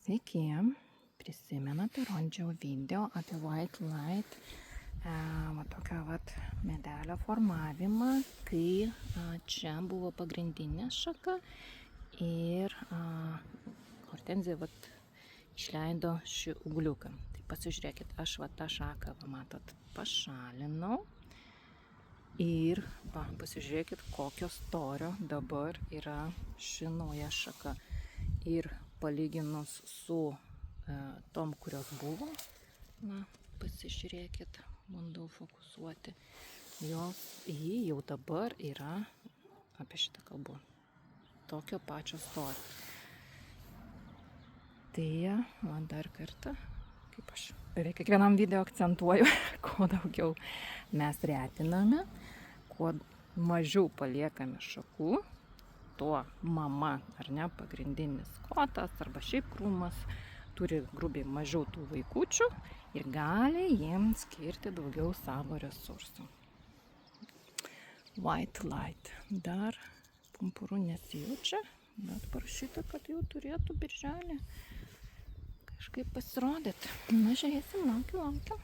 Sveiki, prisimenate, rodžiau video apie white light, tokią medelio formavimą, kai čia buvo pagrindinė šaka ir hortenzija išleido šį ūgliuką. Tai pasižiūrėkit, aš tą šaką, matot, pašalinau ir pasižiūrėkit, kokio storio dabar yra ši nauja šaka. Ir palyginus su tom, kurios buvo, pasižiūrėkit, bandau fokusuoti, ji jau dabar yra, apie šitą kalbu, tokio pačio storio. Tai dar kartą, kaip aš beveik kiekvienam video akcentuoju, kuo daugiau mes retiname, kuo mažiau paliekame šakų, tuo mama, ar ne, pagrindinis kotas arba šiaip krūmas turi grubiai mažiau tų vaikučių ir gali jiems skirti daugiau savo resursų. White light. Dar pumpurų nesijaučia, bet parašyta, kad jau turėtų birželį kažkaip pasirodyti. Na, žiūrėsim, laukiu.